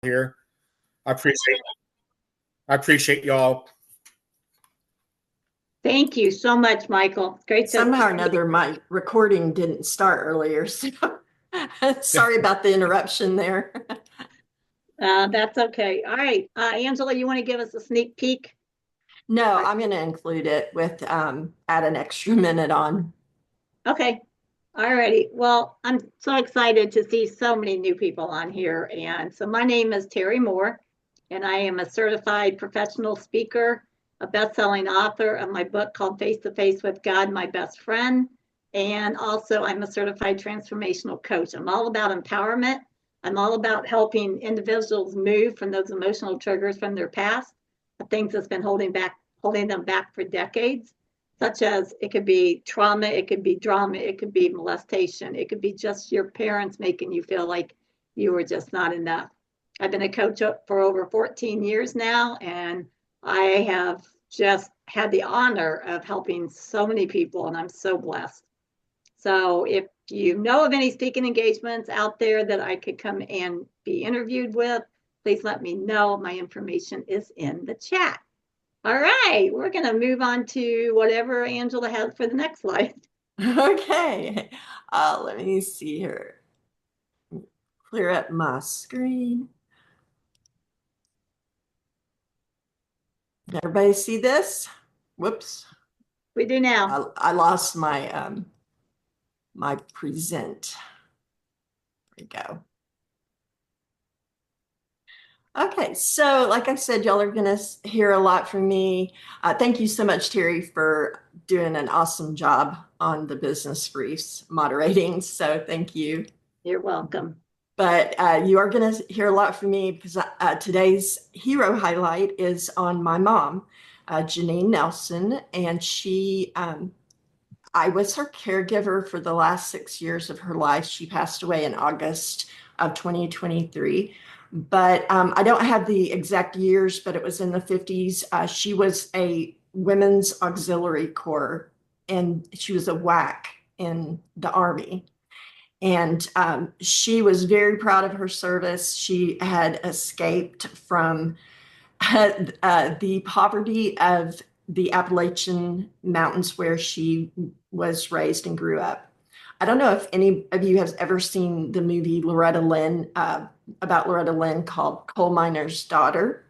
here. I appreciate y'all. Thank you so much, Michael. Great to Somehow or another, my recording didn't start earlier, so sorry about the interruption there. That's okay. All right, Angela, you want to give us a sneak peek? No, I'm going to include it with add an extra minute on. Okay. All righty. Well, I'm so excited to see so many new people on here. And so my name is Terry Moore, and I am a certified professional speaker, a best-selling author of my book called Face to Face with God, My Best Friend. And also I'm a certified transformational coach. I'm all about empowerment. I'm all about helping individuals move from those emotional triggers from their past, the things that's been holding them back for decades, such as it could be trauma, it could be drama, it could be molestation, it could be just your parents making you feel like you were just not enough. I've been a coach for over 14 years now, and I have just had the honor of helping so many people, and I'm so blessed. So if you know of any speaking engagements out there that I could come and be interviewed with, please let me know. My information is in the chat. All right, we're going to move on to whatever Angela has for the next slide. Okay, let me see here. Clear up my screen. Everybody see this? Whoops. We do now. I lost my my present. There we go. Okay, so like I said, y'all are going to hear a lot from me. Thank you so much, Terry, for doing an awesome job on the business briefs moderating. So thank you. You're welcome. But you are going to hear a lot from me because today's hero highlight is on my mom, Janine Nelson, and I was her caregiver for the last 6 years of her life. She passed away in August of 2023. But I don't have the exact years, but it was in the 50s. She was a Women's Auxiliary Corps, and she was a WAC in the Army. And she was very proud of her service. She had escaped from the poverty of the Appalachian Mountains where she was raised and grew up. I don't know if any of you have ever seen the movie Loretta Lynn, about Loretta Lynn, called Coal Miner's Daughter.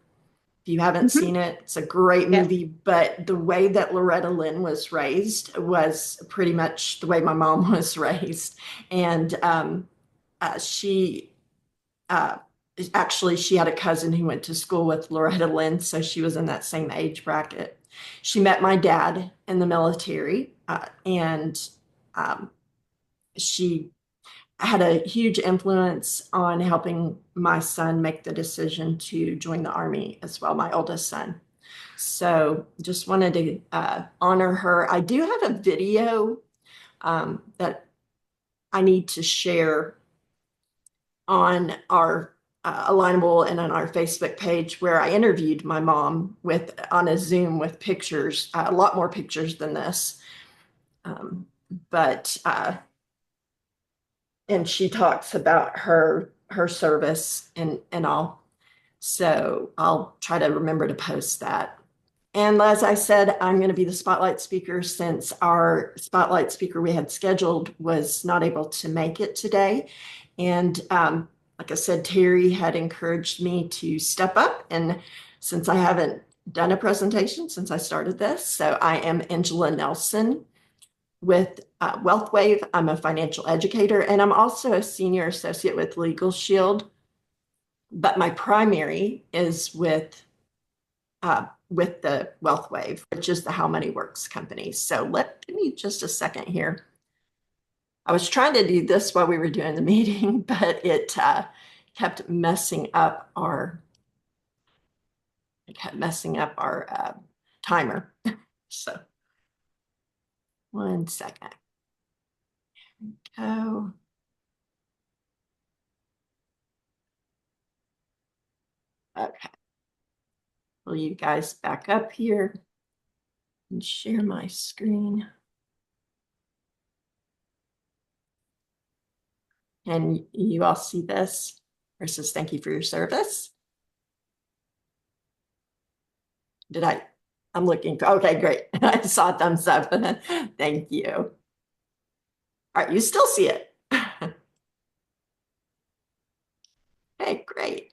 If you haven't seen it, it's a great movie, but the way that Loretta Lynn was raised was pretty much the way my mom was raised. And she actually, she had a cousin who went to school with Loretta Lynn, so she was in that same age bracket. She met my dad in the military, and she had a huge influence on helping my son make the decision to join the Army as well, my oldest son. So just wanted to honor her. I do have a video that I need to share on our Alignable and on our Facebook page where I interviewed my mom on a Zoom with pictures, a lot more pictures than this. And she talks about her service and all. So I'll try to remember to post that. And as I said, I'm going to be the spotlight speaker since our spotlight speaker we had scheduled was not able to make it today. And like I said, Terry had encouraged me to step up. And since I haven't done a presentation since I started this, so I am Angela Nelson with WealthWave. I'm a financial educator, and I'm also a senior associate with LegalShield. But my primary is with the WealthWave, which is the How Money Works company. So give me just a second here. I was trying to do this while we were doing the meeting, but it kept messing up our timer. So one second. Go. Okay. Will you guys back up here and share my screen? And you all see this? versus thank you for your service. I'm looking, okay, great. I saw a thumbs up. Thank you. All right, you still see it. Okay, great.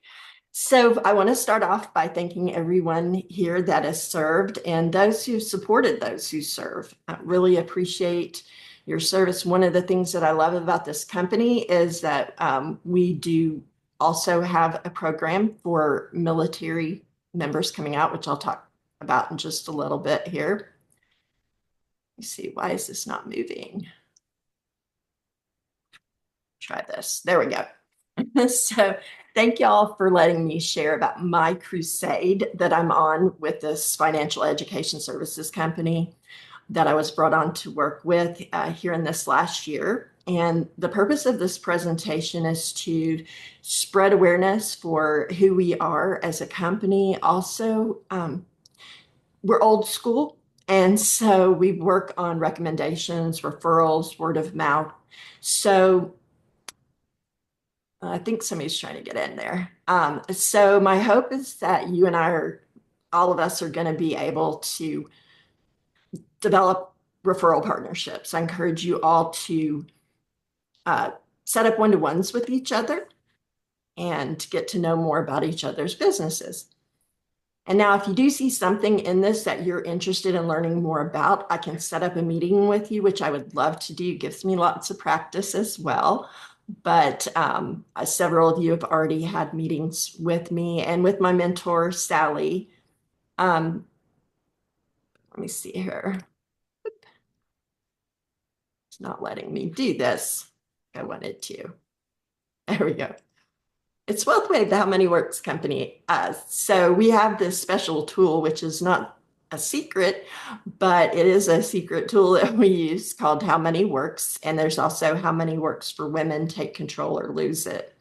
So I want to start off by thanking everyone here that has served and those who supported those who serve. I really appreciate your service. One of the things that I love about this company is that we do also have a program for military members coming out, which I'll talk about in just a little bit here. Let's see, why is this not moving? Try this. There we go. So thank y'all for letting me share about my crusade that I'm on with this financial education services company that I was brought on to work with here in this last year. And the purpose of this presentation is to spread awareness for who we are as a company. Also, we're old school, and so we work on recommendations, referrals, word of mouth. So I think somebody's trying to get in there. So my hope is that you and all of us are going to be able to develop referral partnerships. I encourage you all to set up one-to-ones with each other and get to know more about each other's businesses. And now, if you do see something in this that you're interested in learning more about, I can set up a meeting with you, which I would love to do. It gives me lots of practice as well. But several of you have already had meetings with me and with my mentor, Sally. Let me see here. It's not letting me do this. I wanted to. There we go. It's WealthWave, the How Money Works company. So we have this special tool, which is not a secret, but it is a secret tool that we use called How Money Works. And there's also How Money Works for Women, Take Control or Lose It.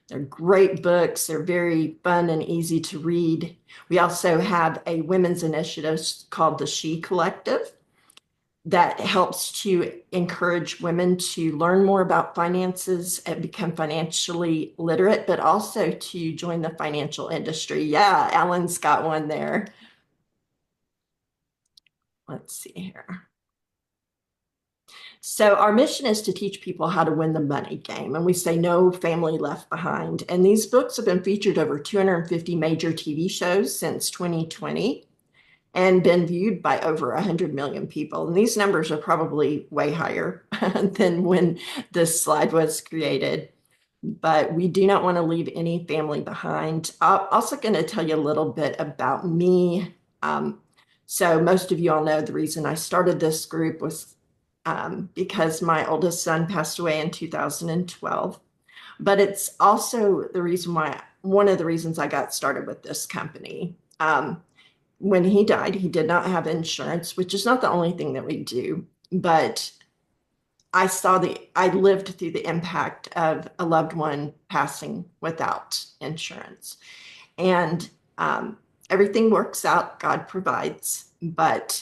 They're great books. They're very fun and easy to read. We also have a women's initiative called the She Collective that helps to encourage women to learn more about finances and become financially literate, but also to join the financial industry. Yeah, Alan's got one there. Let's see here. So our mission is to teach people how to win the money game, and we say no family left behind. And these books have been featured over 250 major TV shows since 2020 and been viewed by over 100 million people. And these numbers are probably way higher than when this slide was created. But we do not want to leave any family behind. I'm also going to tell you a little bit about me. So most of you all know the reason I started this group was because my oldest son passed away in 2012. But it's also one of the reasons I got started with this company. When he died, he did not have insurance, which is not the only thing that we do, but I lived through the impact of a loved one passing without insurance. And everything works out, God provides, but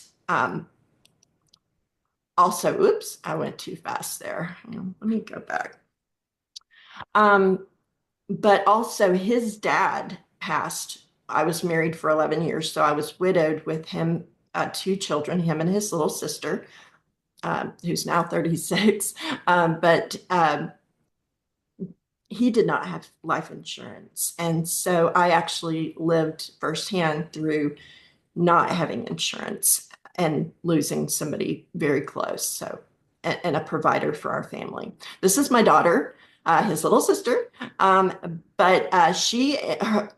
also, oops, I went too fast there. Let me go back. But also his dad passed. I was married for 11 years, so I was widowed with him, two children, him and his little sister, who's now 36. But he did not have life insurance. And so I actually lived firsthand through not having insurance and losing somebody very close. So, and a provider for our family. This is my daughter, his little sister. But she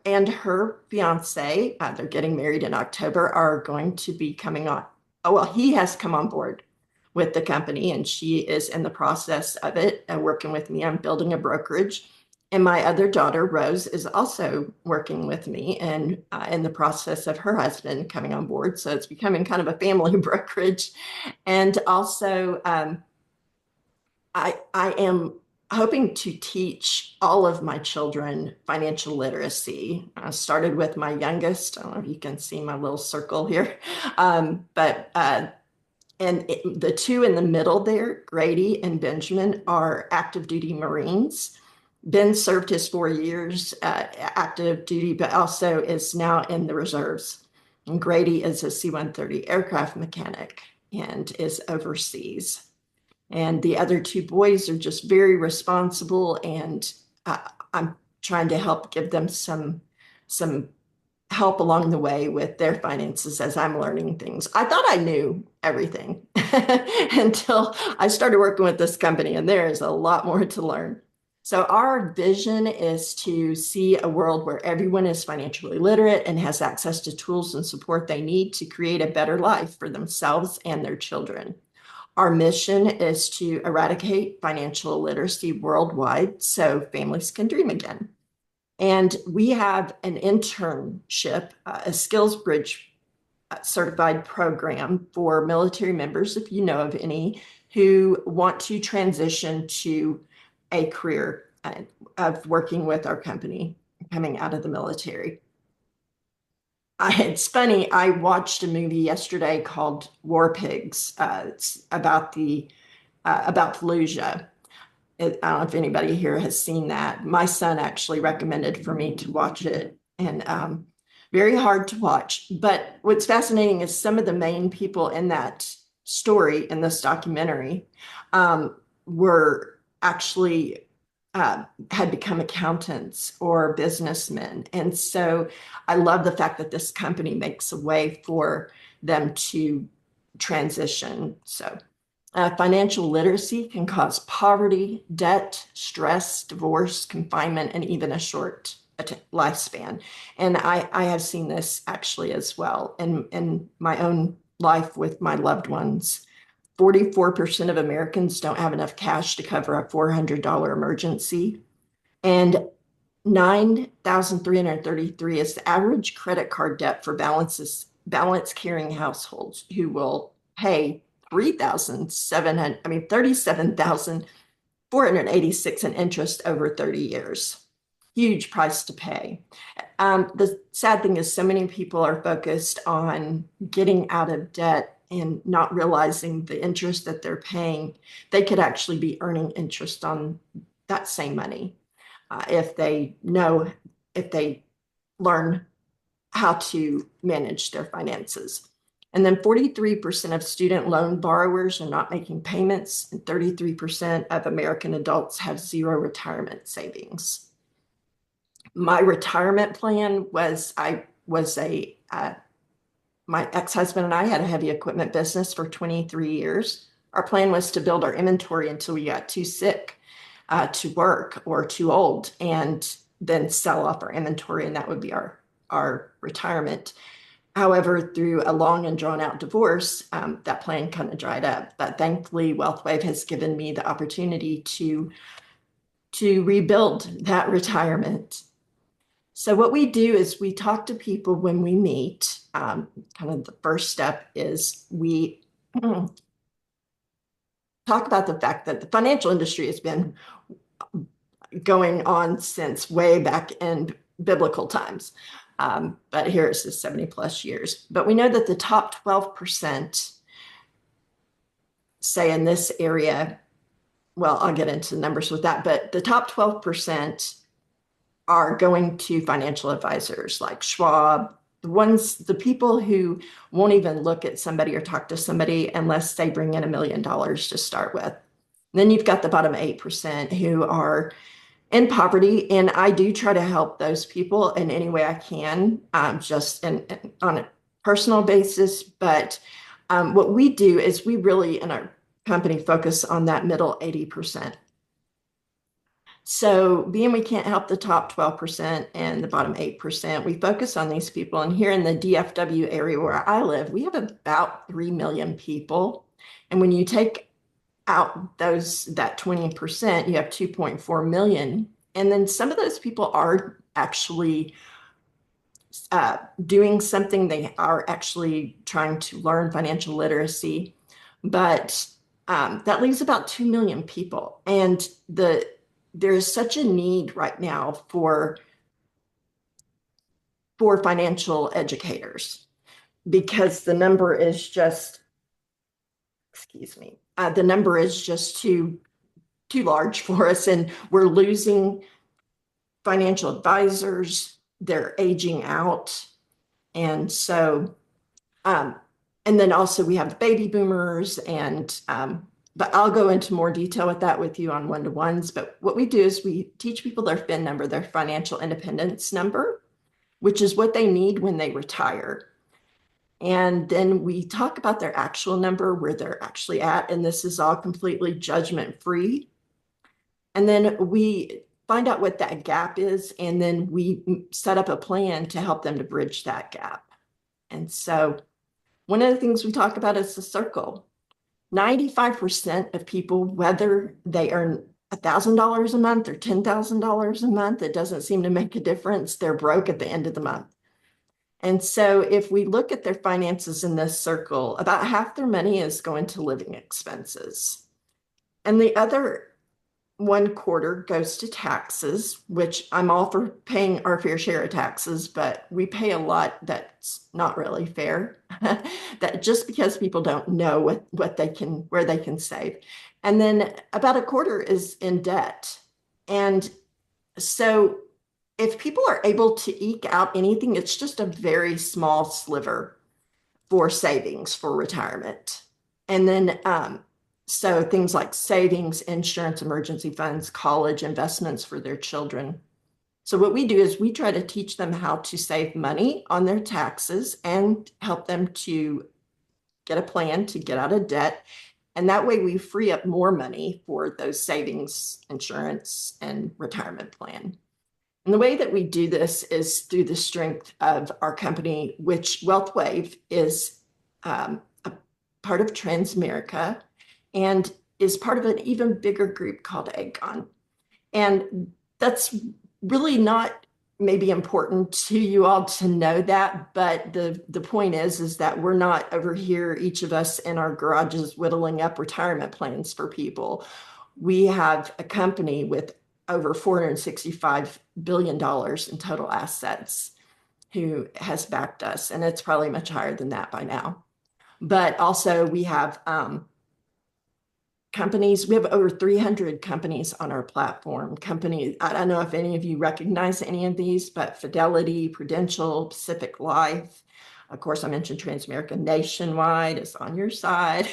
and her fiance, they're getting married in October, are going to be coming on. Oh, well, he has come on board with the company, and she is in the process of it, working with me. I'm building a brokerage. And my other daughter, Rose, is also working with me and in the process of her husband coming on board. So it's becoming kind of a family brokerage. And also, I am hoping to teach all of my children financial literacy. I started with my youngest. I don't know if you can see my little circle here, the two in the middle there, Grady and Benjamin, are active duty Marines. Ben served his 4 years active duty, but also is now in the reserves. And Grady is a C-130 aircraft mechanic and is overseas. And the other two boys are just very responsible, and I'm trying to help give them some help along the way with their finances as I'm learning things. I thought I knew everything until I started working with this company, and there is a lot more to learn. So our vision is to see a world where everyone is financially literate and has access to tools and support they need to create a better life for themselves and their children. Our mission is to eradicate financial illiteracy worldwide so families can dream again. And we have an internship, a Skills Bridge certified program for military members, if you know of any, who want to transition to a career of working with our company coming out of the military. It's funny, I watched a movie yesterday called War Pigs. It's about Fallujah. I don't know if anybody here has seen that. My son actually recommended for me to watch it, and very hard to watch. But what's fascinating is some of the main people in that story, in this documentary, were actually had become accountants or businessmen. And so I love the fact that this company makes a way for them to transition. So financial literacy can cause poverty, debt, stress, divorce, confinement, and even a short lifespan. And I have seen this actually as well in my own life with my loved ones. 44% of Americans don't have enough cash to cover a $400 emergency. And 9,333 is the average credit card debt for balance carrying households who will pay 37,486 in interest over 30 years. Huge price to pay. The sad thing is so many people are focused on getting out of debt and not realizing the interest that they're paying. They could actually be earning interest on that same money if they learn how to manage their finances. And then 43% of student loan borrowers are not making payments, and 33% of American adults have zero retirement savings. My retirement plan was my ex-husband and I had a heavy equipment business for 23 years. Our plan was to build our inventory until we got too sick to work or too old, and then sell off our inventory, and that would be our retirement. However, through a long and drawn out divorce, that plan kind of dried up. But thankfully, WealthWave has given me the opportunity to rebuild that retirement. So what we do is we talk to people when we meet. Kind of the first step is we talk about the fact that the financial industry has been going on since way back in biblical times. But here it's the 70 plus years. But we know that the top 12%, say in this area, well, I'll get into the numbers with that, but the top 12% are going to financial advisors like Schwab, the people who won't even look at somebody or talk to somebody unless they bring in $1 million to start with. And then you've got the bottom 8% who are in poverty, and I do try to help those people in any way I can, just on a personal basis. But what we do is we really, in our company, focus on that middle 80%. So being we can't help the top 12% and the bottom 8%, we focus on these people. And here in the DFW area where I live, we have about 3 million people. And when you take out that 20%, you have 2.4 million. And then some of those people are actually doing something. They are actually trying to learn financial literacy, but that leaves about 2 million people. And there is such a need right now for financial educators because the number is just, excuse me, the number is just too too large for us, and we're losing financial advisors. They're aging out. And so, um, and then also we have the baby boomers, but I'll go into more detail with that with you on one-to-ones. But what we do is we teach people their FIN number, their financial independence number, which is what they need when they retire. And then we talk about their actual number, where they're actually at. And this is all completely judgment free. And then we find out what that gap is. And then we set up a plan to help them to bridge that gap. And so one of the things we talk about is the circle. 95% of people, whether they earn $1,000 a month or $10,000 a month, it doesn't seem to make a difference. They're broke at the end of the month. And so if we look at their finances in this circle, about half their money is going to living expenses. And the other 1/4 goes to taxes, which I'm all for paying our fair share of taxes, but we pay a lot that's not really fair. That just because people don't know what they can, where they can save. And then about 1/4 is in debt. And so if people are able to eke out anything, it's just a very small sliver for savings for retirement. And then, so things like savings, insurance, emergency funds, college investments for their children. So what we do is we try to teach them how to save money on their taxes and help them to get a plan to get out of debt. And that way we free up more money for those savings, insurance, and retirement plan. And the way that we do this is through the strength of our company, which WealthWave is a part of Transamerica and is part of an even bigger group called Aegon. And that's really not maybe important to you all to know that, but the point is that we're not over here, each of us in our garages, whittling up retirement plans for people. We have a company with over $465 billion in total assets who has backed us, and it's probably much higher than that by now. But also we have companies, we have over 300 companies on our platform. Companies, I don't know if any of you recognize any of these, but Fidelity, Prudential, Pacific Life, of course, I mentioned Transamerica Nationwide is on your side.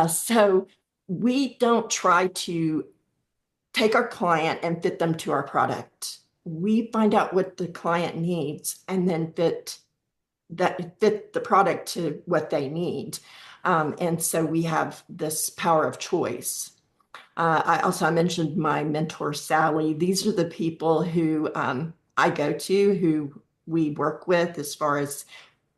So we don't try to take our client and fit them to our product. We find out what the client needs and then fit the product to what they need. And so we have this power of choice. I mentioned my mentor, Sally. These are the people who I go to, who we work with as far as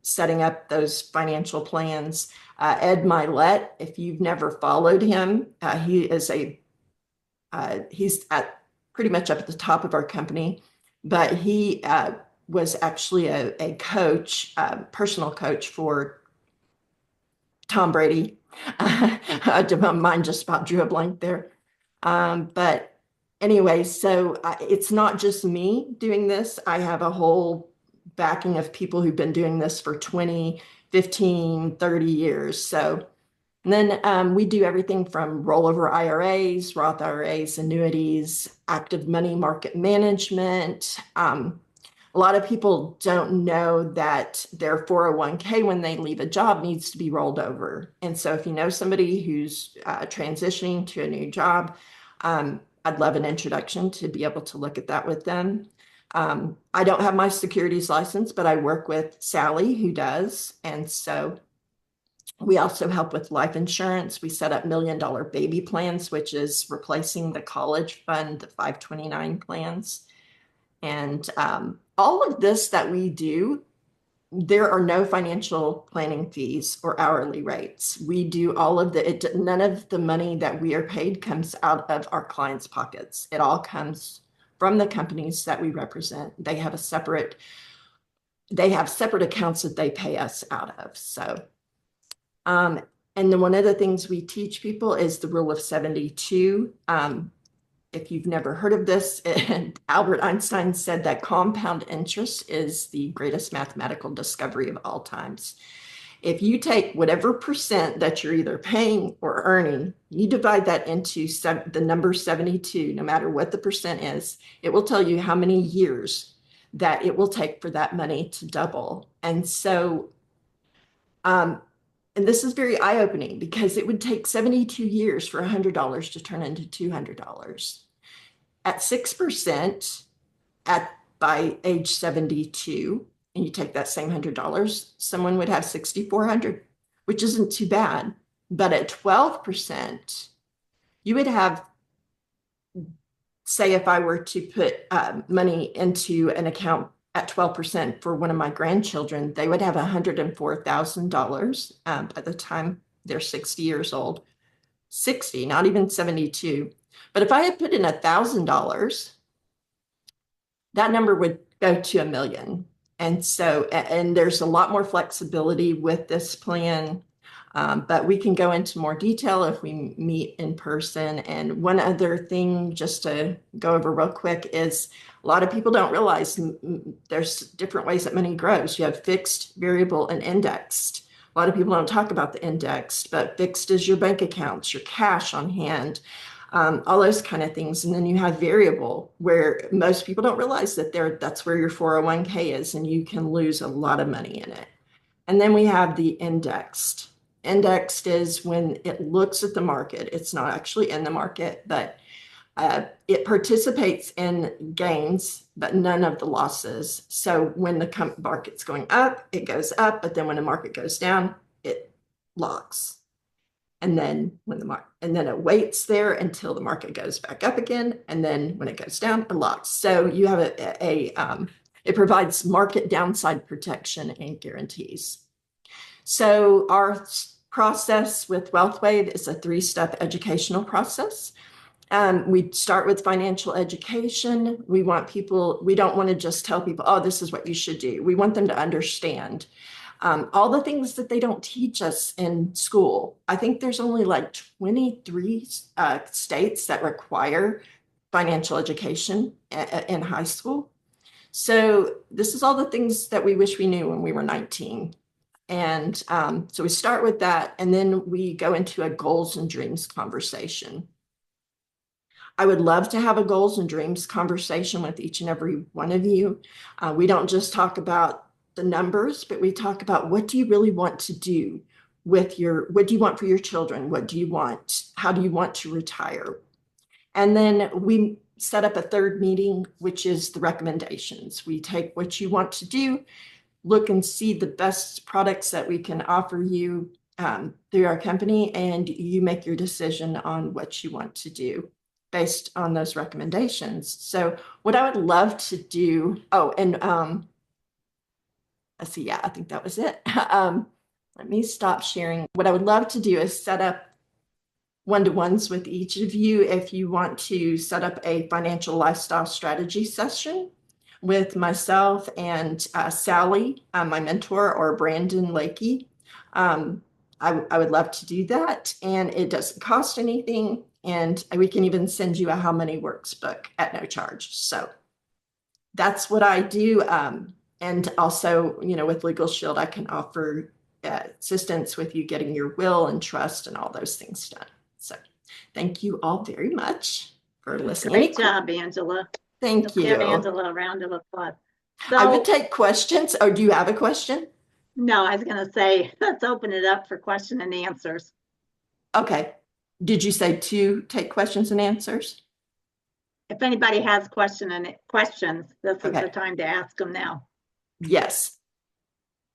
setting up those financial plans. Ed Milet, if you've never followed him, he's at pretty much up at the top of our company, but he was actually a coach, personal coach for Tom Brady. Mine just about drew a blank there. But anyway, so it's not just me doing this. I have a whole backing of people who've been doing this for 20, 15, 30 years. So and then we do everything from rollover IRAs, Roth IRAs, annuities, active money market management. A lot of people don't know that their 401k when they leave a job needs to be rolled over. And so if you know somebody who's transitioning to a new job, I'd love an introduction to be able to look at that with them. I don't have my securities license, but I work with Sally who does. And so we also help with life insurance. We set up $1 million baby plans, which is replacing the college fund, the 529 plans. And all of this that we do, there are no financial planning fees or hourly rates. We do all of none of the money that we are paid comes out of our clients' pockets. It all comes from the companies that we represent. They have separate accounts that they pay us out of. So, and then one of the things we teach people is the rule of 72. If you've never heard of this, Albert Einstein said that compound interest is the greatest mathematical discovery of all times. If you take whatever percent that you're either paying or earning, you divide that into the number 72, no matter what the percent is, it will tell you how many years that it will take for that money to double. And so, and this is very eye-opening because it would take 72 years for $100 to turn into $200. At 6%, by age 72, and you take that same $100, someone would have 6,400, which isn't too bad. But at 12%, you would have, say, if I were to put money into an account at 12% for one of my grandchildren, they would have $104,000 by the time they're 60 years old. 60, not even 72. But if I had put in $1,000, that number would go to $1 million. And so, and there's a lot more flexibility with this plan, but we can go into more detail if we meet in person. And one other thing, just to go over real quick, is a lot of people don't realize there's different ways that money grows. You have fixed, variable, and indexed. A lot of people don't talk about the indexed, but fixed is your bank accounts, your cash on hand, all those kind of things. And then you have variable, where most people don't realize that that's where your 401k is, and you can lose a lot of money in it. And then we have the indexed. Indexed is when it looks at the market. It's not actually in the market, but it participates in gains, but none of the losses. So when the market's going up, it goes up, but then when the market goes down, it locks. And then it waits there until the market goes back up again. And then when it goes down, it locks. So you have it provides market downside protection and guarantees. So our process with WealthWave is a 3-step educational process. We start with financial education. We don't want to just tell people, oh, this is what you should do. We want them to understand all the things that they don't teach us in school. I think there's only like 23 states that require financial education in high school. So this is all the things that we wish we knew when we were 19. And so we start with that, and then we go into a goals and dreams conversation. I would love to have a goals and dreams conversation with each and every one of you. We don't just talk about the numbers, but we talk about, what do you really want to do what do you want for your children? What do you want? How do you want to retire? And then we set up a third meeting, which is the recommendations. We take what you want to do, look and see the best products that we can offer you through our company, and you make your decision on what you want to do based on those recommendations. So what I would love to do, let's see, yeah, I think that was it. Let me stop sharing. What I would love to do is set up one-to-ones with each of you if you want to set up a financial lifestyle strategy session with myself and Sally, my mentor, or Brandon Lakey. I would love to do that, and it doesn't cost anything, and we can even send you a How Money Works book at no charge. So that's what I do. And also, with LegalShield, I can offer assistance with you getting your will and trust and all those things done. So thank you all very much for listening. Great job, Angela. Thank you. Give Angela a round of applause. So, I would take questions. Oh, do you have a question? No, I was going to say, let's open it up for question and answers. Okay. Did you say to take questions and answers? If anybody has questions, this is the time to ask them now. Yes.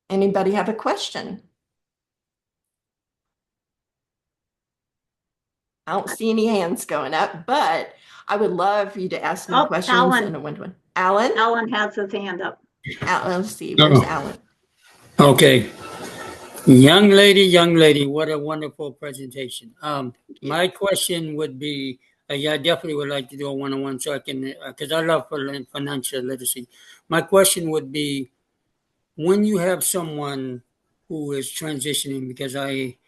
Anybody have a question? I don't see any hands going up, but I would love for you to ask me questions in a one-to-one. Alan? Alan has his hand up. Let's see. Where's Alan? Okay. Young lady, what a wonderful presentation. My question would be, I definitely would like to do a one-on-one so I can, because I love financial literacy. My question would be, when you have someone who is transitioning, because I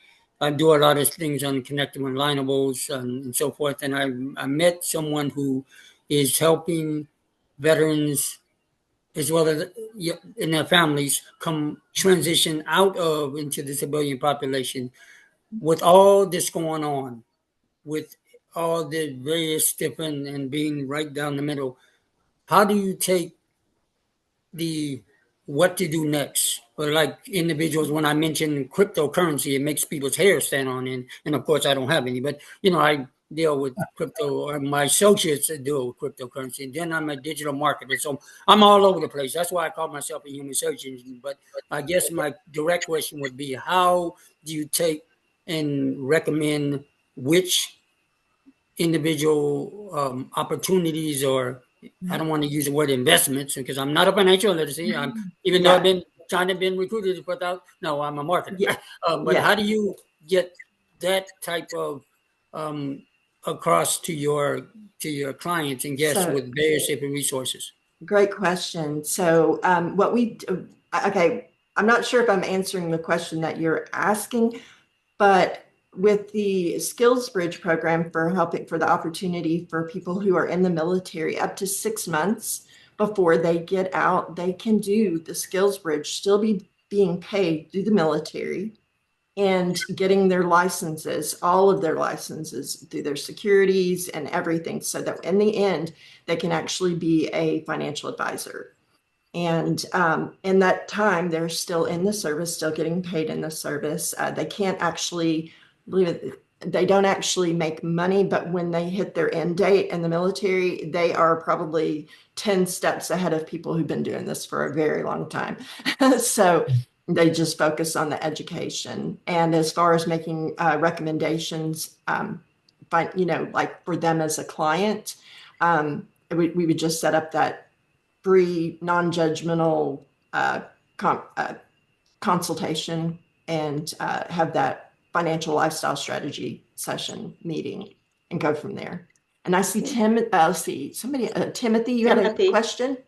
do a lot of things on connecting unlinables and so forth, and I met someone who is helping veterans as well as in their families come transition out of into the civilian population with all this going on, with all the various different and being right down the middle. How do you take the what to do next? Or like individuals, when I mention cryptocurrency, it makes people's hair stand on end. And of course, I don't have any, but I deal with crypto, or my associates deal with cryptocurrency. And then I'm a digital marketer. So I'm all over the place. That's why I call myself a human search engine. But I guess my direct question would be, how do you take and recommend which individual opportunities, or I don't want to use the word investments because I'm not a financial literacy. Even though I've been trying to be recruited without. No, I'm a marketer. Yeah. But how do you get that type of across to your clients and guests with various different resources? Great question. So what we okay, I'm not sure if I'm answering the question that you're asking, but with the Skills Bridge program for helping for the opportunity for people who are in the military up to 6 months before they get out, they can do the Skills Bridge, still be being paid through the military and getting their licenses, all of their licenses through their securities and everything, so that in the end, they can actually be a financial advisor. And in that time, they're still in the service, still getting paid in the service. They can't actually, they don't actually make money, but when they hit their end date in the military, they are probably 10 steps ahead of people who've been doing this for a very long time. So they just focus on the education. And as far as making recommendations, like for them as a client, we would just set up that free, non-judgmental consultation and have that financial lifestyle strategy session meeting and go from there. And I see Timothy, you had a question?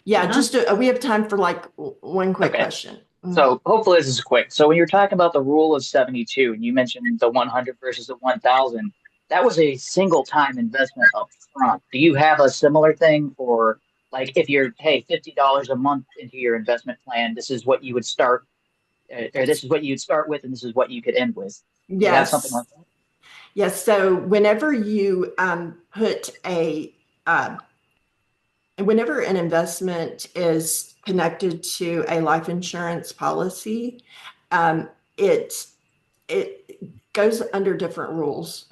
Yeah, just we have time for like one quick question. So hopefully this is quick. So when you're talking about the rule of 72, and you mentioned the 100 versus the 1,000, that was a single time investment up front. Do you have a similar thing for, like, if you're, hey, $50 a month into your investment plan, this is what you would start, or this is what you'd start with, and this is what you could end with? Do you have something like that? Yes. So whenever you whenever an investment is connected to a life insurance policy, it goes under different rules.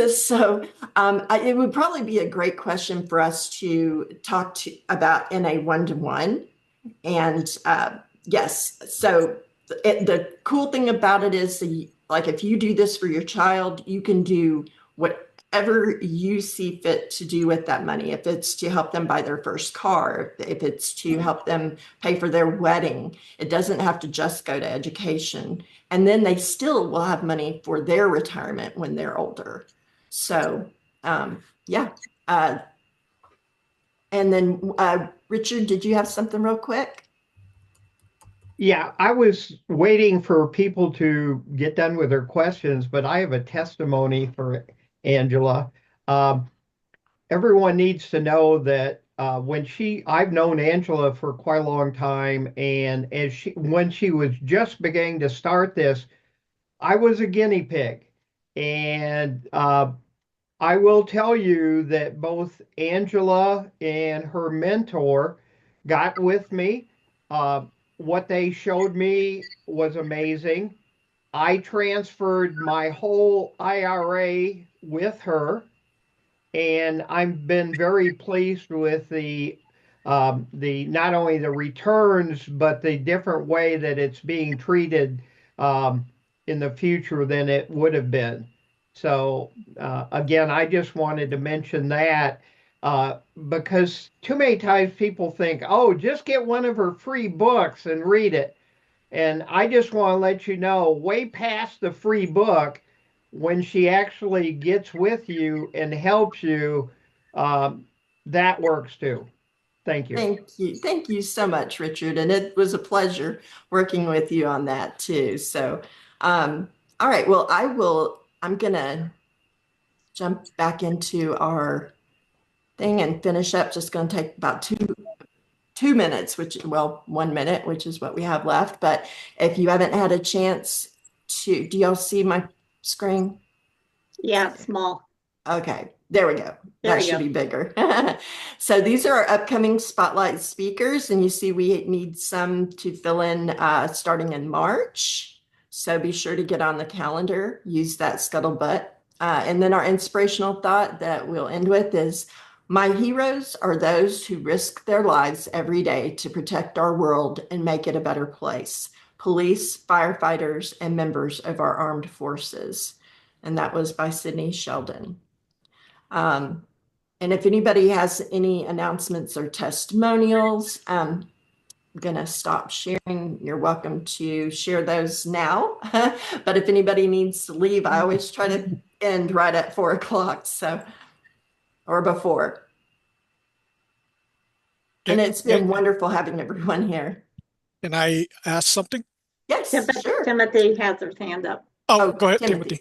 So it would probably be a great question for us to talk about in a one-to-one. And yes, so the cool thing about it is, like, if you do this for your child, you can do whatever you see fit to do with that money. If it's to help them buy their first car, if it's to help them pay for their wedding, it doesn't have to just go to education. And then they still will have money for their retirement when they're older. So, yeah. And then, Richard, did you have something real quick? Yeah, I was waiting for people to get done with their questions, but I have a testimony for Angela. Everyone needs to know that I've known Angela for quite a long time, and when she was just beginning to start this, I was a guinea pig. And I will tell you that both Angela and her mentor got with me. What they showed me was amazing. I transferred my whole IRA with her, and I've been very pleased with the not only the returns but the different way that it's being treated in the future than it would have been. So again, I just wanted to mention that because too many times people think, oh, just get one of her free books and read it. And I just want to let you know, way past the free book, when she actually gets with you and helps you, that works too. Thank you. Thank you. Thank you so much, Richard. And it was a pleasure working with you on that too. So, all right. Well, I'm going to jump back into our thing and finish up. Just going to take about 2 minutes, well, 1 minute, which is what we have left. But if you haven't had a chance to, do y'all see my screen? Yeah, small. Okay, there we go. There That we should go. be bigger. So these are our upcoming spotlight speakers, and you see we need some to fill in starting in March. So be sure to get on the calendar, use that scuttlebutt. And then our inspirational thought that we'll end with is, my heroes are those who risk their lives every day to protect our world and make it a better place. Police, firefighters, and members of our armed forces. And that was by Sydney Sheldon. And if anybody has any announcements or testimonials, I'm going to stop sharing. You're welcome to share those now. But if anybody needs to leave, I always try to end right at 4 o'clock. So, or before. And it's been wonderful having everyone here. Can I ask something? Yes, sure. Timothy has his hand up. Oh, go ahead, Timothy.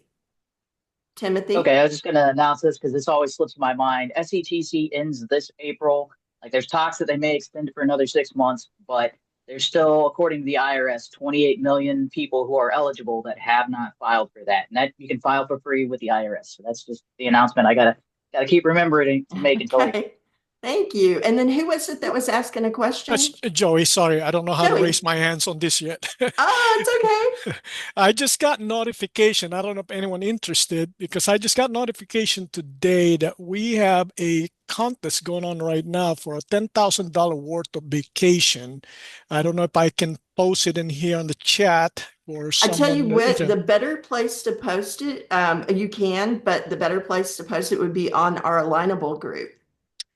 Timothy. Okay, I was just going to announce this because this always slips my mind. SETC ends this April. Like, there's talks that they may extend it for another 6 months, but there's still, according to the IRS, 28 million people who are eligible that have not filed for that, and that you can file for free with the IRS. So that's just the announcement. I gotta keep remembering to make it. Okay. Thank you. And then who was it that was asking a question? That's Joey. Sorry, I don't know how Joey. to raise my hands on this yet. It's okay. I just got notification. I don't know if anyone interested, because I just got notification today that we have a contest going on right now for a $10,000 worth of vacation. I don't know if I can post it in here on the chat or I tell you someone. what, the better place to post it, you can, but the better place to post it would be on our Alignable group.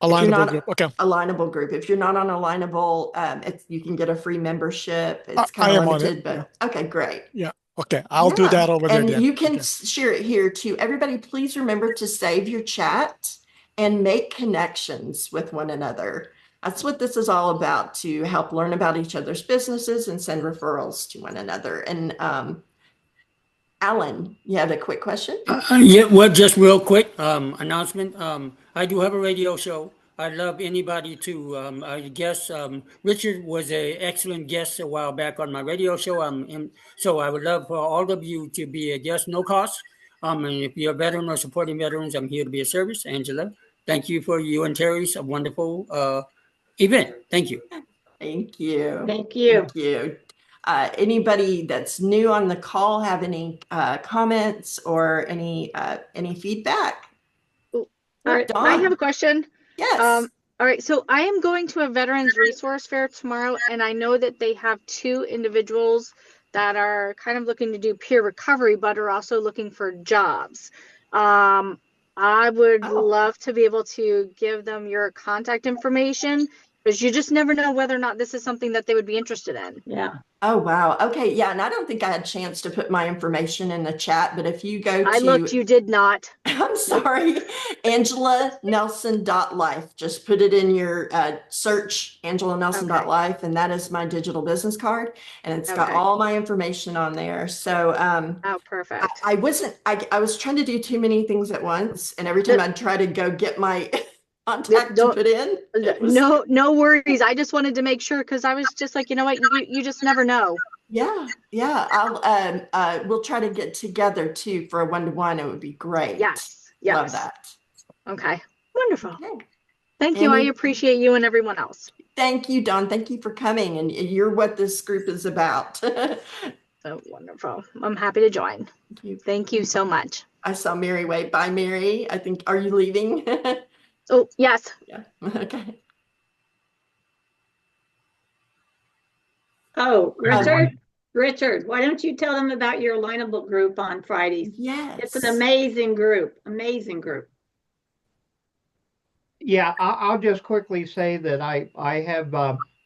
Alignable group. Okay. Alignable group. If you're not on Alignable, you can get a free membership. It's kind of limited, but yeah. Okay, great. Yeah. Okay. I'll do that over there. And you can share it here too. Everybody, please remember to save your chat and make connections with one another. That's what this is all about, to help learn about each other's businesses and send referrals to one another. And Alan, you had a quick question? Yeah, well, just real quick announcement. I do have a radio show. I'd love anybody to, I guess, Richard was an excellent guest a while back on my radio show. So I would love for all of you to be a guest, no cost. And if you're a veteran or supporting veterans, I'm here to be of service. Angela, thank you for you and Terry's a wonderful event. Thank you. Thank you. Thank you. Thank you. Anybody that's new on the call have any comments or any feedback? All right, I have a question. Yes. All right, so I am going to a Veterans Resource Fair tomorrow, and I know that they have 2 individuals that are kind of looking to do peer recovery, but are also looking for jobs. I would love to be able to give them your contact information, because you just never know whether or not this is something that they would be interested in. Yeah. Oh, wow. Okay. Yeah. And I don't think I had a chance to put my information in the chat, but if you go to... I looked, you did not. I'm sorry. AngelaNelson.life. Just put it in your search, AngelaNelson.life, and that is my digital business card. And it's got all my information on there. So oh, perfect. I was trying to do too many things at once. And every time I'd try to go get my... contact to put in. No worries. I just wanted to make sure, because I was just like, you know what, you just never know. Yeah. I'll we'll try to get together too for a 1-to-1. It would be great. Yes. Love that. Okay. Wonderful. Okay. Thank you. I appreciate you and everyone else. Thank you, Dawn. Thank you for coming, and you're what this group is about. So wonderful. I'm happy to join. Thank you so much. I saw Mary wait. Bye, Mary. I think, are you leaving? Oh, yes. Yeah. Okay. Oh, Richard, why don't you tell them about your Alignable group on Fridays? Yes. It's an amazing group. Amazing group. Yeah, I'll just quickly say that I have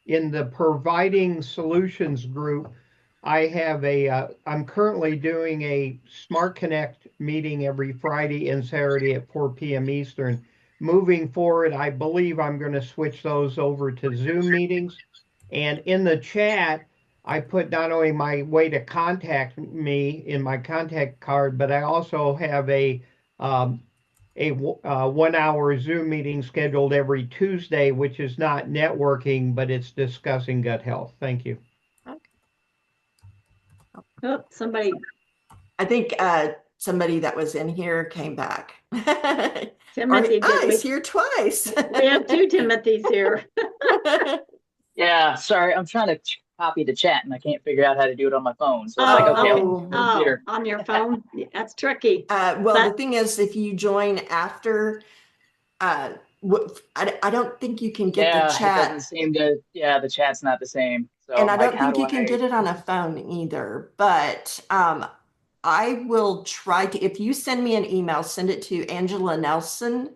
in the providing solutions group, I have I'm currently doing a Smart Connect meeting every Friday and Saturday at 4 p.m. Eastern. Moving forward, I believe I'm going to switch those over to Zoom meetings. And in the chat, I put not only my way to contact me in my contact card, but I also have a a 1 hour Zoom meeting scheduled every Tuesday, which is not networking, but it's discussing gut health. Thank you. Oh, somebody, I think somebody that was in here came back. Timothy did. He's here twice. We have two Timothys here. Yeah, sorry, I'm trying to copy the chat and I can't figure out how to do it on my phone. So it's like, okay, I'll use the computer. On your phone? That's tricky. Well, the thing is, if you join after, I don't think you can get the It chat. doesn't seem to, the chat's not the same. So And I I'm like, don't how think do you can I- get it on a phone either. But I will try to, if you send me an email, send it to Angela Nelson,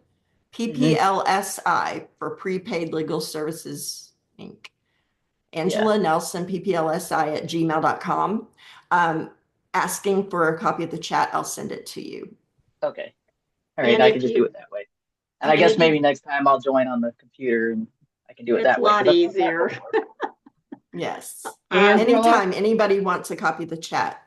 PPLSI for Prepaid Legal Services, Inc. Angela Nelson, PPLSI at gmail.com. Asking for a copy of the chat, I'll send it to you. Okay. All right, And I if can just you- do it that way. And I and guess if maybe you- next time I'll join on the computer and I can do it It's that a way. lot 'cause I've done that easier. before. Yes. Angela? Anytime anybody wants a copy of the chat.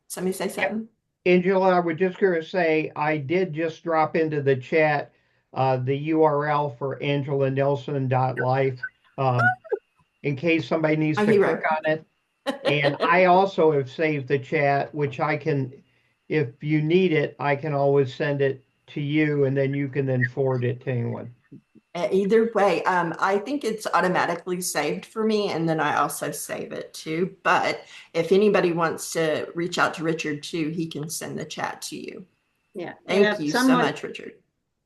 Somebody say something? Angela, I was just going to say, I did just drop into the chat the URL for angelanelson.life in case somebody needs A to hero. click on it. And I also have saved the chat, which I can, if you need it, I can always send it to you and then you can then forward it to anyone. Either way, I think it's automatically saved for me, and then I also save it too. But if anybody wants to reach out to Richard too, he can send the chat to you. Yeah. Thank you so much, Richard.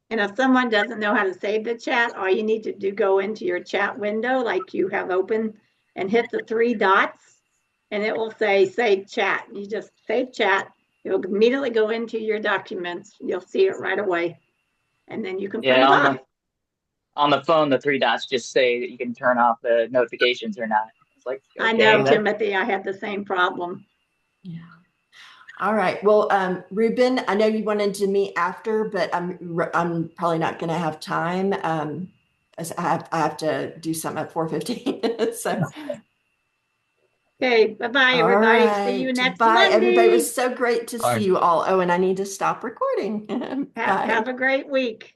And if someone doesn't know how to save the chat, all you need to do, go into your chat window like you have open and hit the three dots and it will say save chat. You just save chat. It'll immediately go into your documents. You'll see it right away. And then you can print it off. On the phone, the three dots just say that you can turn off the notifications or not. It's like, okay, I know, Timothy, I had the same problem. Yeah. All right. Well, Ruben, I know you wanted to meet after, but I'm probably not going to have time. As I have to do something at 4:15. So. Okay. Bye-bye, everybody. Right. See you next Bye, Monday. everybody. It was so great to see you all. Oh, and I need to stop recording. Have a great week.